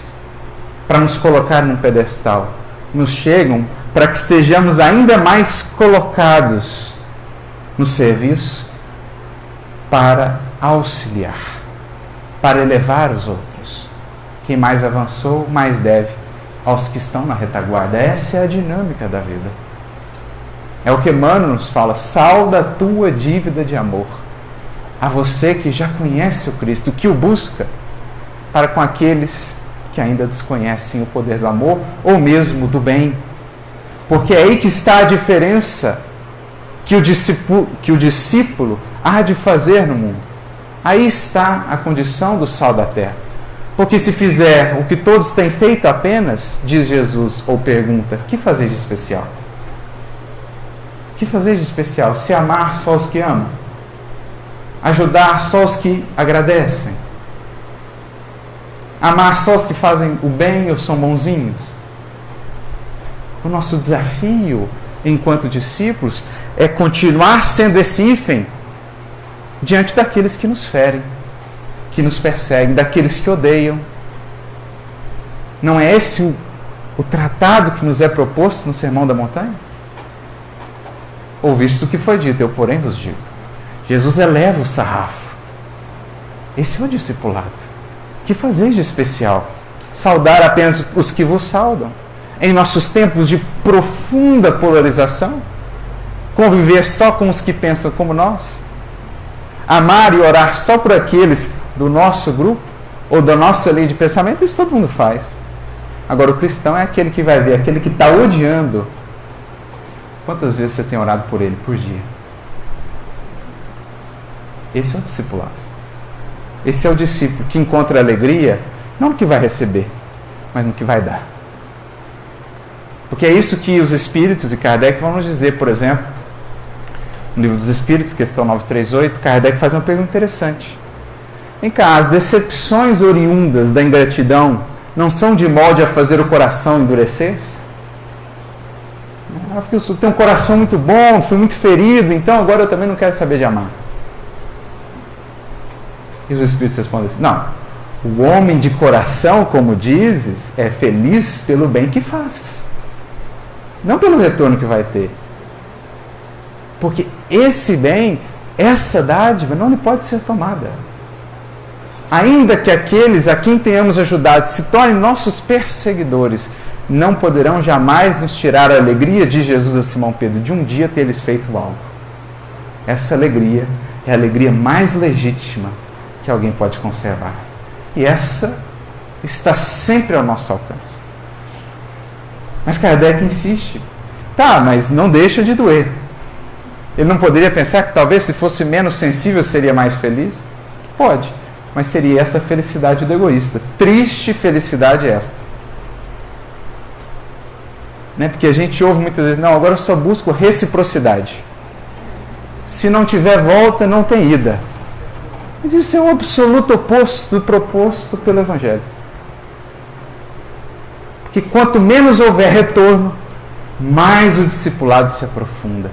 para nos colocar num pedestal, nos chegam para que estejamos ainda mais colocados no serviço para auxiliar, para elevar os outros. Quem mais avançou, mais deve aos que estão na retaguarda. Essa é a dinâmica da vida. É o que Emmanuel nos fala: salda a tua dívida de amor a você que já conhece o Cristo, que o busca, para com aqueles que ainda desconhecem o poder do amor ou mesmo do bem. Porque é aí que está a diferença que o discípulo há de fazer no mundo. Aí está a condição do sal da terra. Porque se fizer o que todos têm feito apenas, diz Jesus, ou pergunta, que fazer de especial? Que fazer de especial? Se amar só os que amam? Ajudar só os que agradecem? Amar só os que fazem o bem ou são bonzinhos? O nosso desafio, enquanto discípulos, é continuar sendo esse hífen diante daqueles que nos ferem, que nos perseguem, daqueles que odeiam. Não é esse o tratado que nos é proposto no Sermão da Montanha? Ouviste o que foi dito, eu porém vos digo. Jesus eleva o sarrafo. Esse é o discipulado. Que fazeis de especial? Saudar apenas os que vos saudam? Em nossos tempos de profunda polarização? Conviver só com os que pensam como nós? Amar e orar só por aqueles do nosso grupo? Ou da nossa lei de pensamento? Isso todo mundo faz. Agora o cristão é aquele que vai ver, aquele que está odiando. Quantas vezes você tem orado por ele por dia? Esse é o discipulado. Esse é o discípulo que encontra alegria, não no que vai receber, mas no que vai dar. Porque é isso que os Espíritos e Kardec vão nos dizer, por exemplo, no Livro dos Espíritos, questão 938, Kardec faz uma pergunta interessante. Vem cá, as decepções oriundas da ingratidão não são de molde a fazer o coração endurecer-se? Porque eu tenho um coração muito bom, fui muito ferido, então agora eu também não quero saber de amar. E os Espíritos respondem assim: não, o homem de coração, como dizes, é feliz pelo bem que faz, não pelo retorno que vai ter. Porque esse bem, essa dádiva, não lhe pode ser tomada. Ainda que aqueles a quem tenhamos ajudado se tornem nossos perseguidores, não poderão jamais nos tirar a alegria de Jesus a Simão Pedro, de um dia ter-lhes feito algo. Essa alegria é a alegria mais legítima que alguém pode conservar. E essa está sempre ao nosso alcance. Mas Kardec insiste. Tá, mas não deixa de doer. Ele não poderia pensar que talvez se fosse menos sensível seria mais feliz? Pode, mas seria essa felicidade do egoísta. Triste felicidade esta. Né? Porque a gente ouve muitas vezes: não, agora eu só busco reciprocidade. Se não tiver volta, não tem ida. Mas isso é o absoluto oposto do proposto pelo Evangelho. Porque quanto menos houver retorno, mais o discipulado se aprofunda.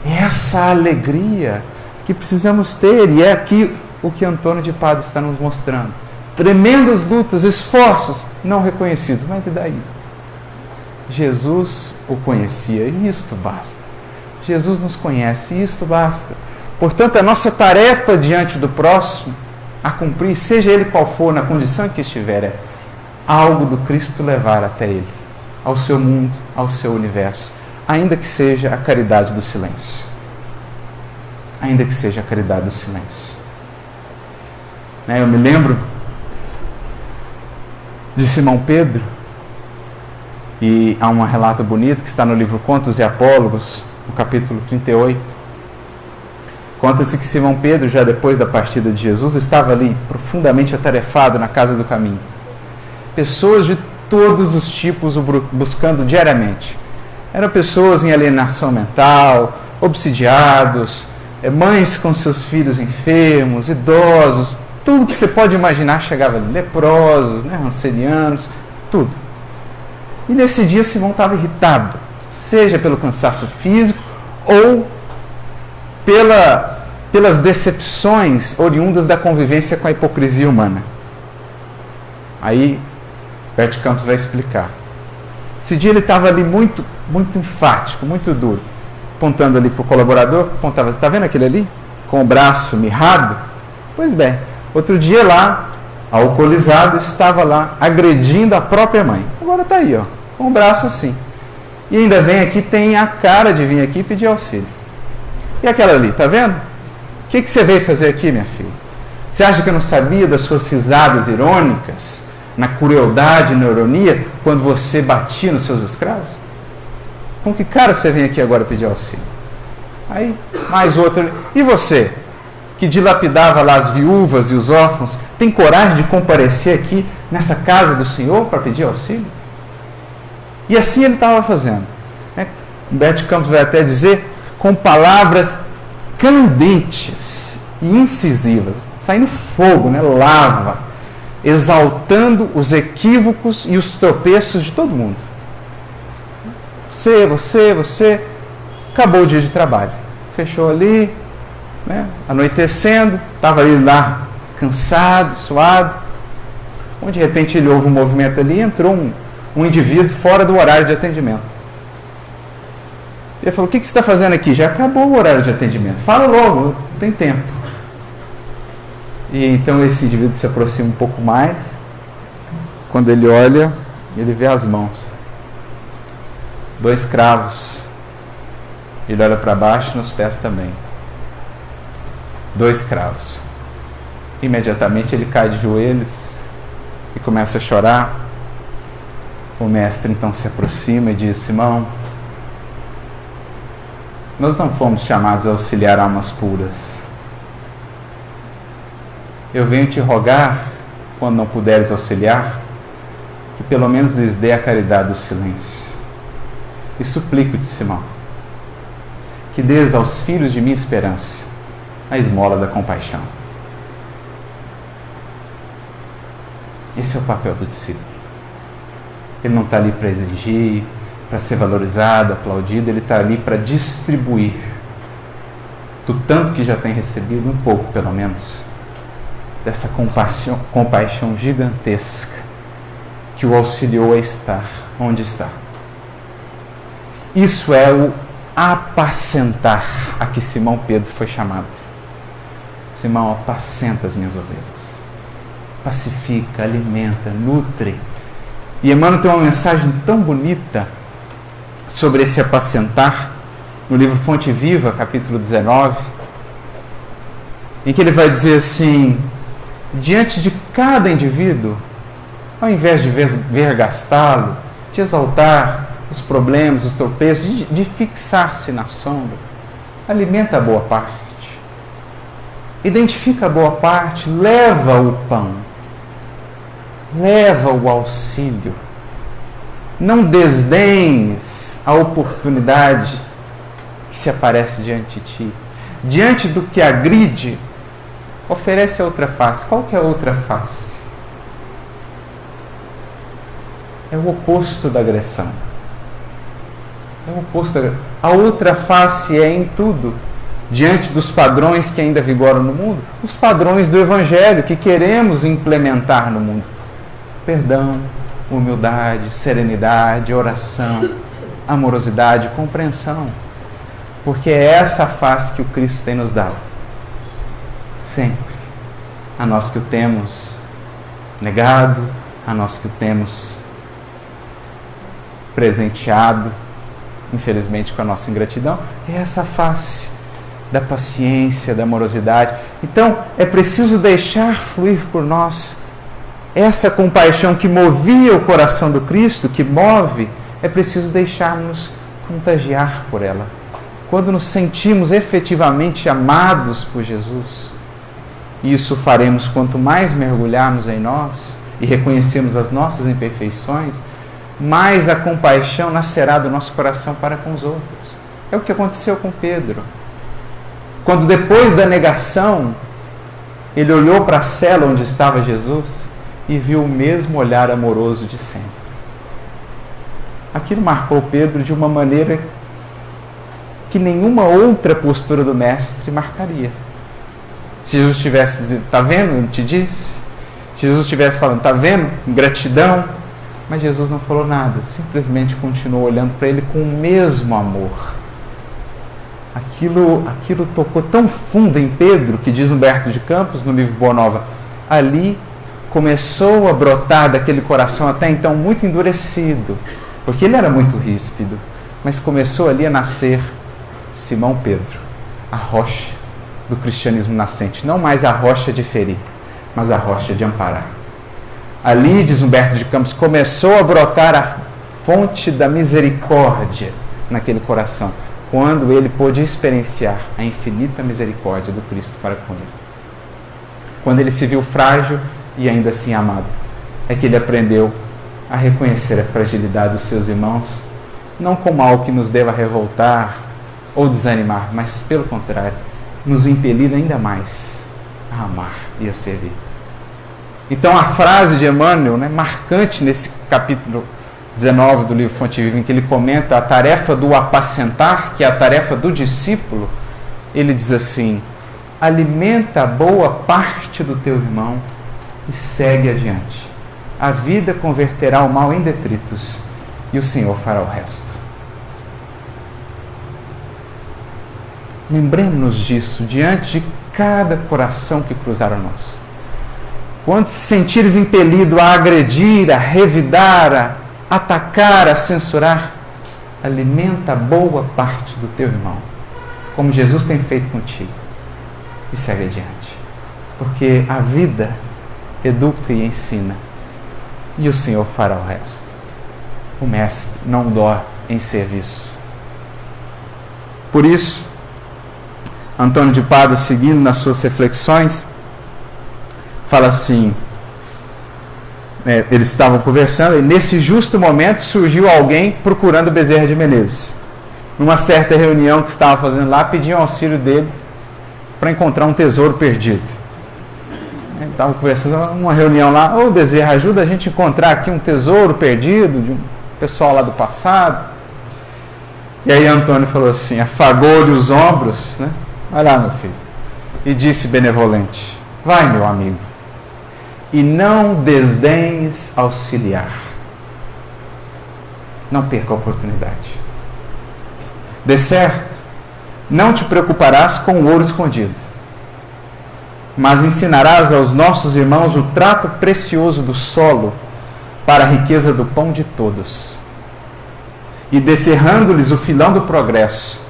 Essa alegria que precisamos ter, e é aqui o que Antônio de Pádua está nos mostrando. Tremendas lutas, esforços não reconhecidos, mas e daí? Jesus o conhecia e isto basta. Jesus nos conhece e isto basta. Portanto, a nossa tarefa diante do próximo a cumprir, seja ele qual for, na condição em que estiver, é algo do Cristo levar até ele, ao seu mundo, ao seu universo, ainda que seja a caridade do silêncio. Ainda que seja a caridade do silêncio. Eu me lembro de Simão Pedro, e há um relato bonito que está no livro Contos e Apólogos, no capítulo 38. Conta-se que Simão Pedro, já depois da partida de Jesus, estava ali profundamente atarefado na casa do caminho. pessoas de todos os tipos o buscando diariamente. Eram pessoas em alienação mental, obsidiados, mães com seus filhos enfermos, idosos, tudo que você pode imaginar chegava ali, leprosos, rancenianos, tudo. E nesse dia Simão estava irritado, seja pelo cansaço físico ou pelas decepções oriundas da convivência com a hipocrisia humana. Aí, Bert Campos vai explicar. Esse dia ele estava ali muito enfático, muito duro, apontando ali para o colaborador, apontava, está vendo aquele ali? Com o braço mirrado? Pois bem, outro dia lá, alcoolizado, estava lá agredindo a própria mãe. Agora está aí, com o braço assim. E ainda vem aqui, tem a cara de vir aqui pedir auxílio. E aquela ali, está vendo? O que você veio fazer aqui, minha filha? Você acha que eu não sabia das suas risadas irônicas, na crueldade e na ironia, quando você batia nos seus escravos? Com que cara você vem aqui agora pedir auxílio? Aí, mais outro. E você, que dilapidava lá as viúvas e os órfãos, tem coragem de comparecer aqui nessa casa do Senhor para pedir auxílio? E assim ele estava fazendo. Bert Campos vai até dizer, com palavras candentes e incisivas, saindo fogo, lava, exaltando os equívocos e os tropeços de todo mundo. Você, acabou o dia de trabalho, fechou ali, anoitecendo, estava ali lá, cansado, suado, onde de repente ele ouve um movimento ali e entrou um indivíduo fora do horário de atendimento. Ele falou, o que você está fazendo aqui? Já acabou o horário de atendimento, fala logo, não tem tempo. E então esse indivíduo se aproxima um pouco mais. Quando ele olha, ele vê as mãos. 2 cravos. Ele olha para baixo, nos pés também. 2 cravos. Imediatamente ele cai de joelhos e começa a chorar. O mestre então se aproxima e diz, Simão, nós não fomos chamados a auxiliar almas puras. Eu venho te rogar, quando não puderes auxiliar, que pelo menos lhes dê a caridade do silêncio. E suplico-te, Simão, que dês aos filhos de minha esperança a esmola da compaixão. Esse é o papel do discípulo. Ele não está ali para exigir, para ser valorizado, aplaudido, ele está ali para distribuir do tanto que já tem recebido, um pouco pelo menos, dessa compaixão gigantesca que o auxiliou a estar onde está. Isso é o apacentar a que Simão Pedro foi chamado. Simão, apacenta as minhas ovelhas. Pacifica, alimenta, nutre. E Emmanuel tem uma mensagem tão bonita sobre esse apacentar, no livro Fonte Viva, capítulo 19, em que ele vai dizer assim, diante de cada indivíduo, ao invés de vergastá-lo, de exaltar os problemas, os tropeços, de fixar-se na sombra, alimenta a boa parte, identifica a boa parte, leva o pão, leva o auxílio, não desdenhes a oportunidade que se aparece diante de ti. Diante do que agride, oferece a outra face. Qual que é a outra face? É o oposto da agressão. É o oposto da agressão. A outra face é em tudo, diante dos padrões que ainda vigoram no mundo, os padrões do Evangelho que queremos implementar no mundo. Perdão, humildade, serenidade, oração, amorosidade, compreensão. Porque é essa face que o Cristo tem nos dado. Sempre. A nós que o temos negado, a nós que o temos presenteado, infelizmente com a nossa ingratidão, é essa face da paciência, da amorosidade. Então, é preciso deixar fluir por nós essa compaixão que movia o coração do Cristo, que move, é preciso deixar-nos contagiar por ela. Quando nos sentimos efetivamente amados por Jesus, isso faremos quanto mais mergulharmos em nós e reconhecemos as nossas imperfeições, mais a compaixão nascerá do nosso coração para com os outros. É o que aconteceu com Pedro. Quando depois da negação, ele olhou para a cela onde estava Jesus e viu o mesmo olhar amoroso de sempre. Aquilo marcou Pedro de uma maneira que nenhuma outra postura do Mestre marcaria. Se Jesus tivesse dizendo, está vendo, eu te disse? Se Jesus estivesse falando, está vendo? Gratidão. Mas Jesus não falou nada, simplesmente continuou olhando para ele com o mesmo amor. Aquilo tocou tão fundo em Pedro, que diz Humberto de Campos, no livro Boa Nova, ali começou a brotar daquele coração até então muito endurecido, porque ele era muito ríspido, mas começou ali a nascer Simão Pedro, a rocha do cristianismo nascente, não mais a rocha de ferir, mas a rocha de amparar. Ali, diz Humberto de Campos, começou a brotar a fonte da misericórdia naquele coração, quando ele pôde experienciar a infinita misericórdia do Cristo para com ele. Quando ele se viu frágil e ainda assim amado, é que ele aprendeu a reconhecer a fragilidade dos seus irmãos, não como algo que nos deva revoltar ou desanimar, mas pelo contrário, nos impelir ainda mais a amar e a servir. Então a frase de Emmanuel, marcante nesse capítulo 19 do livro Fonte Viva, em que ele comenta a tarefa do apacentar, que é a tarefa do discípulo, ele diz assim: alimenta a boa parte do teu irmão e segue adiante. A vida converterá o mal em detritos e o Senhor fará o resto. Lembremos-nos disso diante de cada coração que cruzar o nosso. Quando se sentires impelido a agredir, a revidar, a atacar, a censurar, alimenta a boa parte do teu irmão, como Jesus tem feito contigo, e segue adiante. Porque a vida educa e ensina, e o Senhor fará o resto. O Mestre não dó em serviço. Por isso, Antônio de Pádua, seguindo nas suas reflexões, fala assim, eles estavam conversando e nesse justo momento surgiu alguém procurando Bezerra de Menezes. Numa certa reunião que estava fazendo lá, pediam auxílio dele para encontrar um tesouro perdido. Ele estava conversando numa reunião lá, ô Bezerra, ajuda a gente a encontrar aqui um tesouro perdido de um pessoal lá do passado. E aí Antônio falou assim, afagou-lhe os ombros, vai lá, meu filho, e disse benevolente, vai, meu amigo, e não desdenhes auxiliar. Não perca a oportunidade. De certo, não te preocuparás com o ouro escondido, mas ensinarás aos nossos irmãos o trato precioso do solo para a riqueza do pão de todos. E descerrando-lhes o filão do progresso,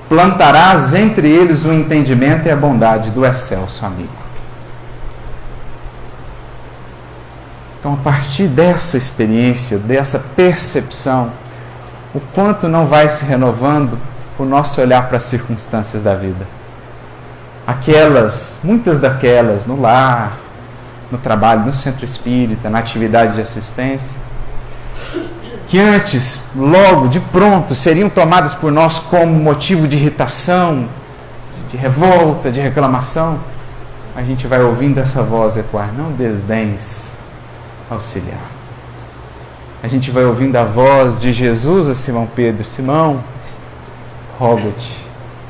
plantarás entre eles o entendimento e a bondade do excelso amigo. Então, a partir dessa experiência, dessa percepção, o quanto não vai se renovando o nosso olhar para as circunstâncias da vida. Muitas daquelas, no lar, no trabalho, no centro espírita, na atividade de assistência, que antes, logo, de pronto, seriam tomadas por nós como motivo de irritação, de revolta, de reclamação, a gente vai ouvindo essa voz ecoar, não desdenhes auxiliar. A gente vai ouvindo a voz de Jesus a Simão Pedro, Simão, rogo-te,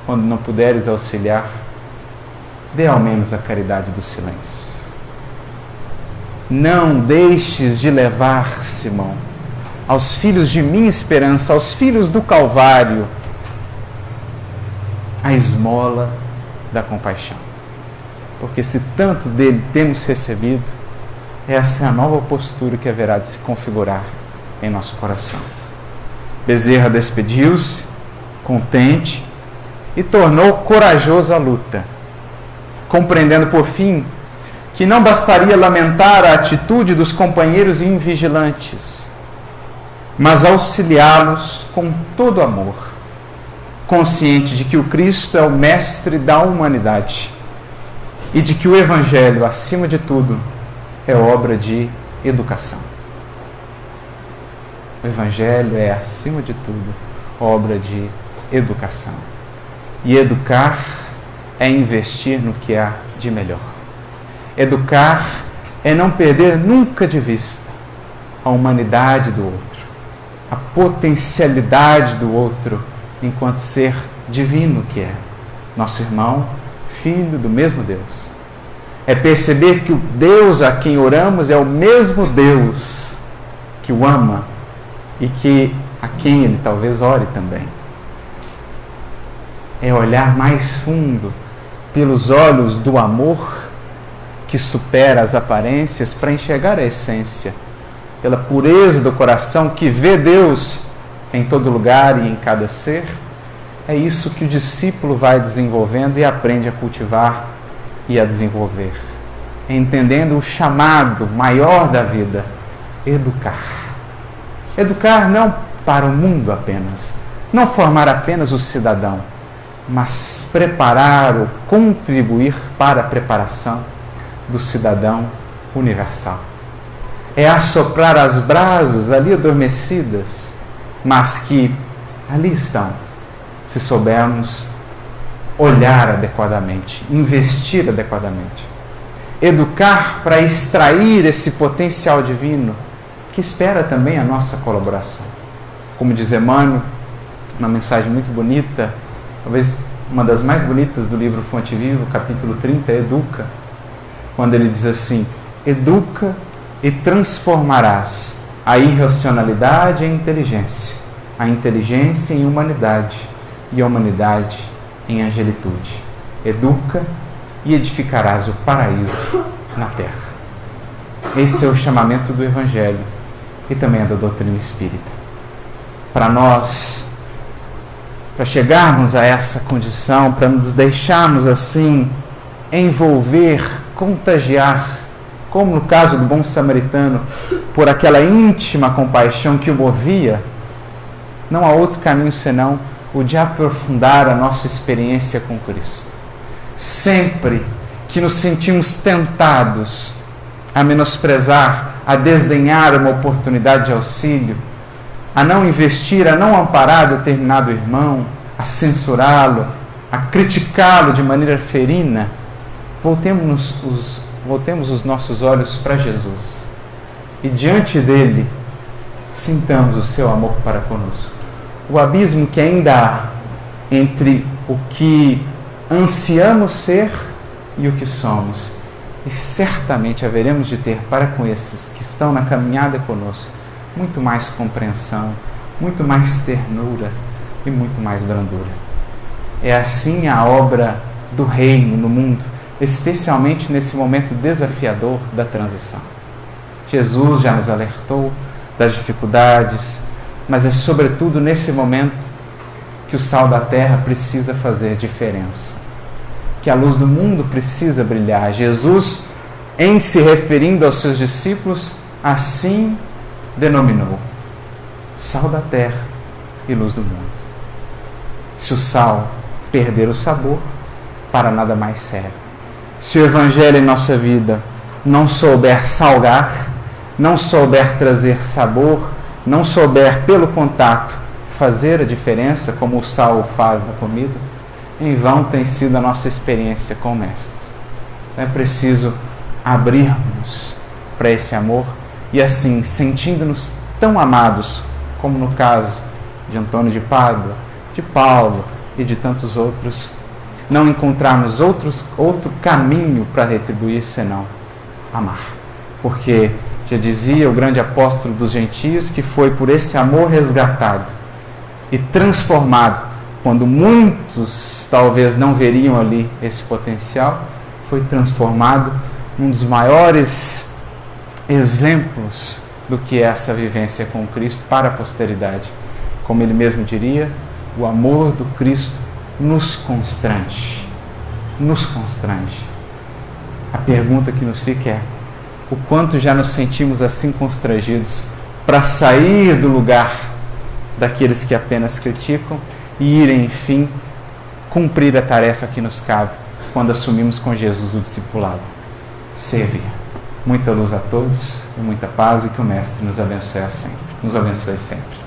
quando não puderes auxiliar, dê ao menos a caridade do silêncio. Não deixes de levar, Simão, aos filhos de minha esperança, aos filhos do Calvário, a esmola da compaixão. Porque se tanto dele temos recebido, essa é a nova postura que haverá de se configurar em nosso coração. Bezerra despediu-se, contente, e tornou corajoso a luta, compreendendo por fim que não bastaria lamentar a atitude dos companheiros invigilantes, mas auxiliá-los com todo amor, consciente de que o Cristo é o mestre da humanidade e de que o Evangelho, acima de tudo, é obra de educação. O Evangelho é, acima de tudo, obra de educação. E educar é investir no que há de melhor. Educar é não perder nunca de vista a humanidade do outro, a potencialidade do outro enquanto ser divino que é, nosso irmão, filho do mesmo Deus. É perceber que o Deus a quem oramos é o mesmo Deus que o ama e que a quem ele talvez ore também. É olhar mais fundo pelos olhos do amor que supera as aparências para enxergar a essência, pela pureza do coração que vê Deus em todo lugar e em cada ser. É isso que o discípulo vai desenvolvendo e aprende a cultivar e a desenvolver, entendendo o chamado maior da vida: educar. Educar não para o mundo apenas, não formar apenas o cidadão, mas preparar ou contribuir para a preparação do cidadão universal. É assoprar as brasas ali adormecidas, mas que ali estão, se soubermos olhar adequadamente, investir adequadamente. Educar para extrair esse potencial divino que espera também a nossa colaboração. Como diz Emmanuel, uma mensagem muito bonita, talvez uma das mais bonitas do livro Fonte Viva, capítulo 30, Educa, quando ele diz assim: educa e transformarás a irracionalidade em inteligência, a inteligência em humanidade e a humanidade em angelitude. Educa e edificarás o paraíso na terra. Esse é o chamamento do Evangelho e também é da doutrina espírita. Para nós, para chegarmos a essa condição, para nos deixarmos assim envolver, contagiar, como no caso do bom samaritano, por aquela íntima compaixão que o movia, não há outro caminho senão o de aprofundar a nossa experiência com Cristo. Sempre que nos sentimos tentados a menosprezar, a desdenhar uma oportunidade de auxílio, a não investir, a não amparar determinado irmão, a censurá-lo, a criticá-lo de maneira ferina, voltemos os nossos olhos para Jesus e diante dele sintamos o seu amor para conosco. O abismo que ainda há entre o que ansiamos ser e o que somos, e certamente haveremos de ter para com esses que estão na caminhada conosco muito mais compreensão, muito mais ternura e muito mais brandura. É assim a obra do reino no mundo, especialmente nesse momento desafiador da transição. Jesus já nos alertou das dificuldades, mas é sobretudo nesse momento que o sal da terra precisa fazer diferença, que a luz do mundo precisa brilhar. Jesus, em se referindo aos seus discípulos, assim denominou: sal da terra e luz do mundo. Se o sal perder o sabor, para nada mais serve. Se o Evangelho em nossa vida não souber salgar, não souber trazer sabor, não souber pelo contato fazer a diferença, como o sal faz na comida, em vão tem sido a nossa experiência com o Mestre. É preciso abrirmos para esse amor e assim, sentindo-nos tão amados, como no caso de Antônio de Pádua, de Paulo e de tantos outros, não encontrarmos outro caminho para retribuir senão amar. Porque já dizia o grande apóstolo dos gentios que foi por esse amor resgatado e transformado, quando muitos talvez não veriam ali esse potencial, foi transformado num dos maiores exemplos do que é essa vivência com Cristo para a posteridade. Como ele mesmo diria, o amor do Cristo nos constrange. Nos constrange. A pergunta que nos fica é: o quanto já nos sentimos assim constrangidos para sair do lugar daqueles que apenas criticam e irem, enfim, cumprir a tarefa que nos cabe quando assumimos com Jesus o discipulado: servir. Muita luz a todos, e muita paz, e que o Mestre nos abençoe sempre.